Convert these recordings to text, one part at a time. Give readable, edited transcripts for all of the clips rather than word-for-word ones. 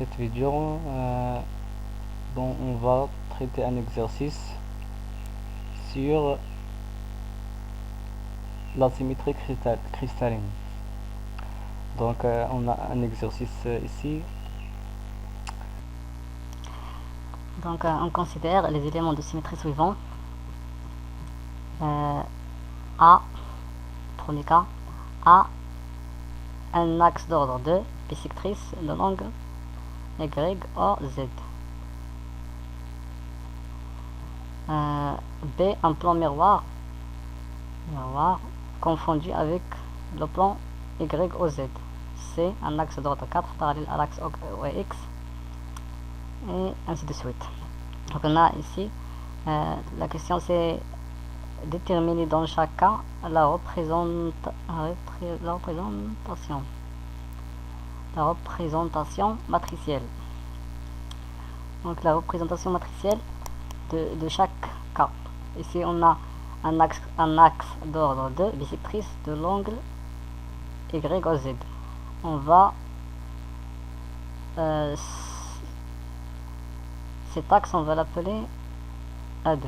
cette vidéo, bon, on va traiter un exercice sur la symétrie cristalline. Donc on a un exercice ici. Donc on considère les éléments de symétrie suivants. A, premier cas, A, un axe d'ordre 2 bisectrice de l'angle YOZ. B, un plan miroir confondu avec le plan YOZ. C, un axe d'ordre 4 parallèle à l'axe OX, et ainsi de suite. Donc on a ici, la question c'est déterminer dans chaque cas la représentation matricielle. Donc la représentation matricielle de chaque cas. Ici on a un axe d'ordre 2 bisectrice de l'angle YOZ. On va cet axe on va l'appeler A2.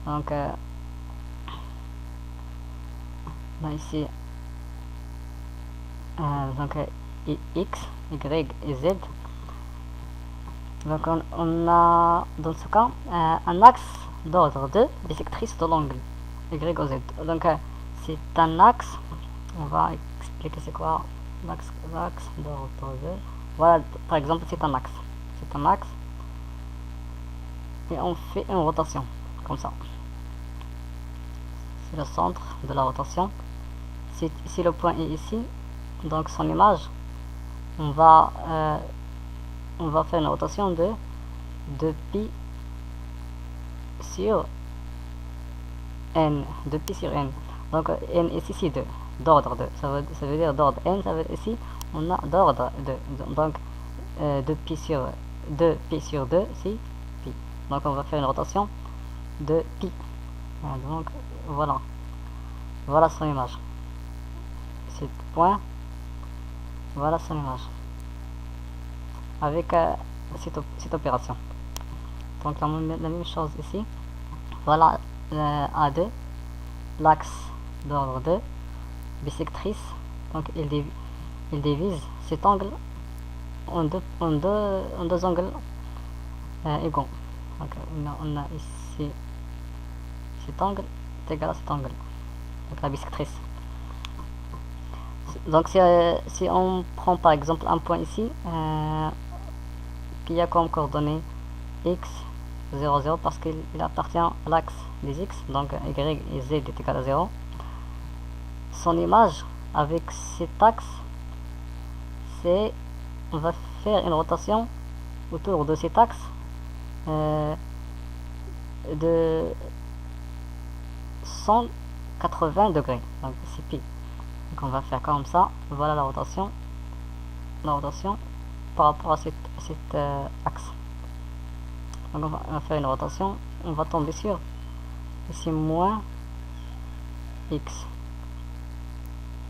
Donc là ici donc X, Y et Z. Donc on a dans ce cas un axe d'ordre 2 bisectrice de l'angle YOZ. Donc c'est un axe, on va expliquer c'est quoi l'axe d'ordre 2. Voilà, par exemple c'est un axe et on fait une rotation comme ça. C'est le centre de la rotation. Si le point est ici, donc son image, on va faire une rotation de pi sur n, donc n ici c'est 2, d'ordre 2, ça veut dire d'ordre n, ça veut dire ici on a d'ordre 2, donc 2 pi sur 2 c'est pi, donc on va faire une rotation de pi. Donc voilà son image, c'est point, voilà son image avec cette opération. Donc la même chose ici, voilà A2, l'axe d'ordre 2 bisectrice, donc il divise cet angle en deux angles égaux. Donc on a ici cet angle est égal à cet angle, donc la bisectrice. Donc si on prend par exemple un point ici qui a comme coordonnée x 0 0 parce qu'il appartient à l'axe des x, donc y et z est égal à 0, son image avec cet axe, c'est on va faire une rotation autour de cet axe de 180 degrés, donc c'est pi. Donc on va faire comme ça, voilà la rotation par rapport à cet axe. Donc on va faire une rotation, on va tomber sur ici moins x.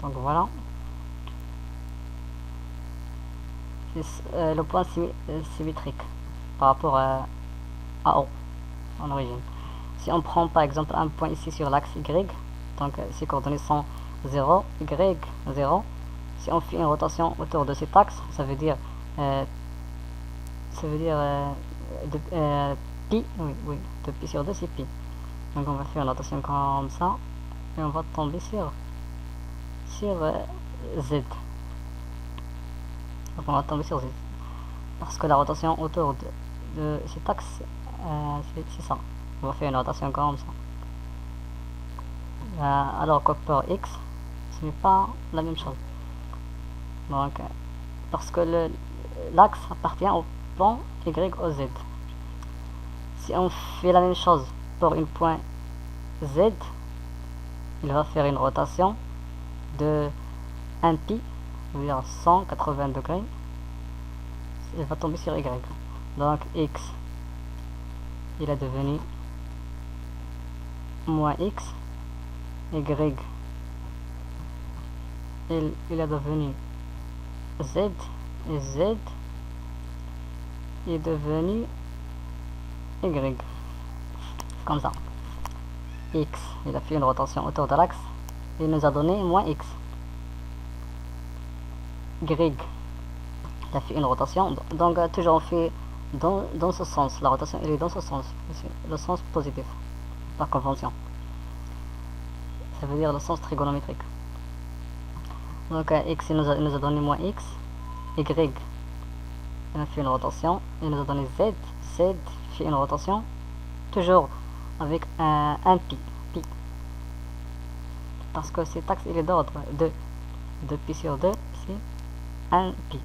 Donc voilà, le point symétrique par rapport à O en origine. Si on prend par exemple un point ici sur l'axe y, donc ses coordonnées sont 0, y 0, si on fait une rotation autour de cet axe, ça veut dire pi, oui, de pi sur 2 c'est pi. Donc on va faire une rotation comme ça et on va tomber sur z. Donc on va tomber sur z parce que la rotation autour de cet axe c'est ça. On va faire une rotation comme ça. Alors que pour x, ce n'est pas la même chose. Donc, parce que l'axe appartient au plan YOZ. Si on fait la même chose pour un point Z, il va faire une rotation de 1 pi, c'est-à-dire 180 degrés. Il va tomber sur Y. Donc x, il est devenu moins x, y il est devenu Z, et Z est devenu Y. Comme ça. X, il a fait une rotation autour de l'axe, il nous a donné moins X. Y, il a fait une rotation, donc toujours on fait dans ce sens, la rotation elle est dans ce sens, le sens positif, par convention. Ça veut dire le sens trigonométrique. Donc X il nous a donné moins X, Y il a fait une rotation, il nous a donné Z, Z fait une rotation, toujours avec un pi, parce que cet axe il est d'ordre 2, 2 pi sur 2, c'est 1 pi.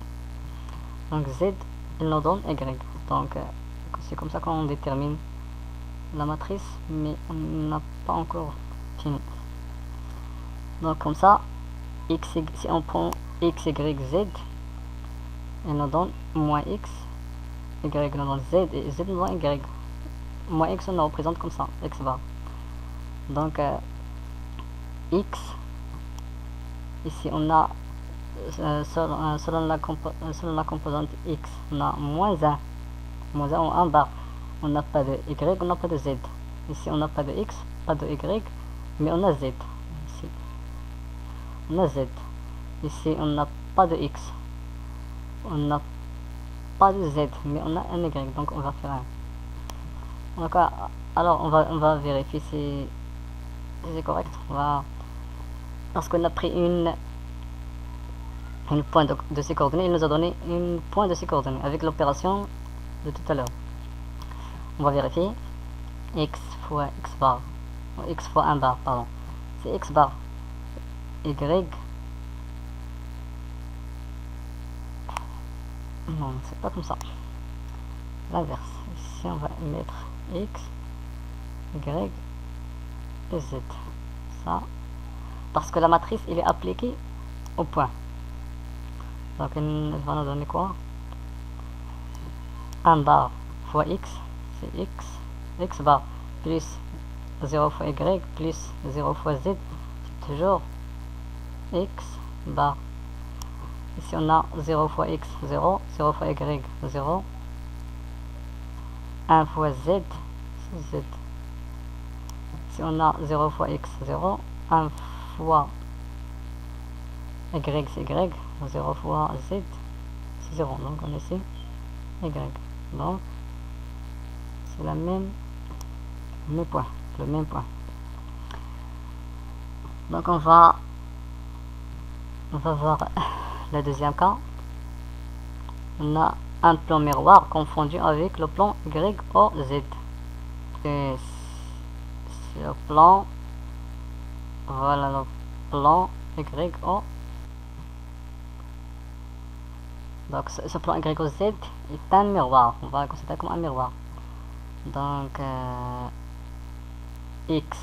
Donc Z il nous donne Y. Donc c'est comme ça qu'on détermine la matrice, mais on n'a pas encore fini. Donc comme ça, si on prend X, Y, Z, il nous donne moins X, Y nous donne Z, et Z nous donne Y. Moins X on le représente comme ça, X bar. Donc X, ici on a selon la composante X, on a moins 1 ou 1 bar. On n'a pas de Y, on n'a pas de Z. Ici on n'a pas de X, pas de Y, mais on a Z. Ici on a Z. Ici on n'a pas de X, on n'a pas de Z, mais on a un Y, donc on va faire un. Donc alors on va vérifier si c'est correct. Parce qu'on a pris une point de ses coordonnées, il nous a donné une point de ses coordonnées avec l'opération de tout à l'heure. On va vérifier. X fois X bar, X fois 1 bar, pardon, c'est X bar. Y, non, c'est pas comme ça, l'inverse. Ici on va mettre X, Y et Z, ça, parce que la matrice il est appliquée au point. Donc elle va nous donner quoi? 1 bar fois X, c'est X, X bar, plus 0 fois Y, plus 0 fois Z, c'est toujours X bar. Ici on a 0 fois X, 0, 0 fois Y, 0, 1 fois Z, c'est Z. Ici on a 0 fois X, 0, 1 fois Y, c'est Y, 0 fois Z, c'est 0, donc on a ici Y. Donc c'est le même point. Donc on va voir le deuxième cas. On a un plan miroir confondu avec le plan YOZ. Et c'est le plan, voilà le plan YO. Donc ce plan YOZ est un miroir, on va le considérer comme un miroir. Donc X,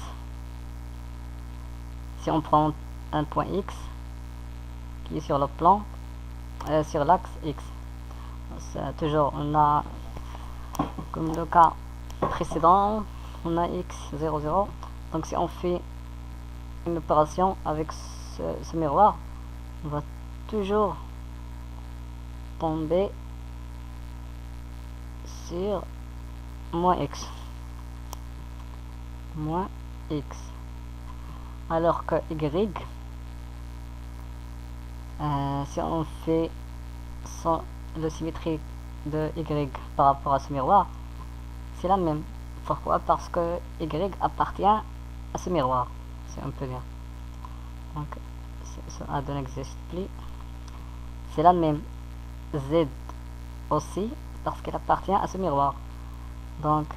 si on prend un point X qui est sur le plan, sur l'axe X, toujours on a, comme le cas précédent, on a X 0, 0. Donc si on fait une opération avec ce miroir, on va toujours tomber sur moins X, alors que Y, si on fait la symétrie de Y par rapport à ce miroir, c'est la même. Pourquoi? Parce que Y appartient à ce miroir, si on peut dire. Donc ce A2 n'existe plus, c'est la même. Z aussi, parce qu'elle appartient à ce miroir. Donc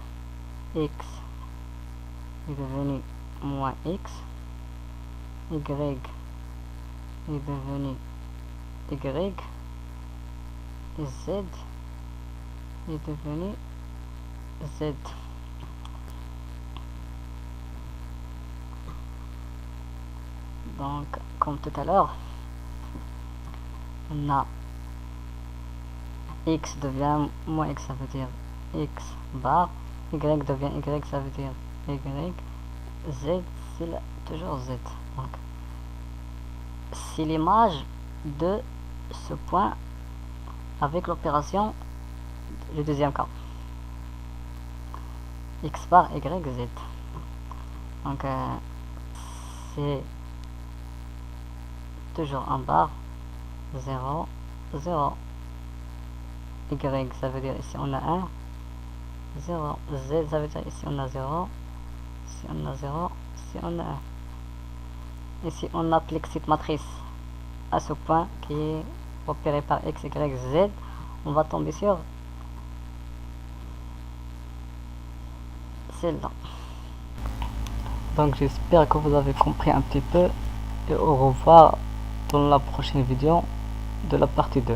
X est devenu moins X, Y est devenu Y, et Z est devenu Z. Donc comme tout à l'heure, on a X devient moins X, ça veut dire X bar, Y devient Y, ça veut dire Y, Z c'est toujours Z. Donc si voici l'image de ce point avec l'opération, le deuxième cas, x bar y z. Donc c'est toujours en barre 0 0, y ça veut dire ici on a 1 0, z ça veut dire ici on a 0, ici on a 0, ici on a 1. Et si on applique cette matrice à ce point qui est opéré par x, y, z, on va tomber sur celle-là. Donc j'espère que vous avez compris un petit peu et au revoir dans la prochaine vidéo de la partie 2.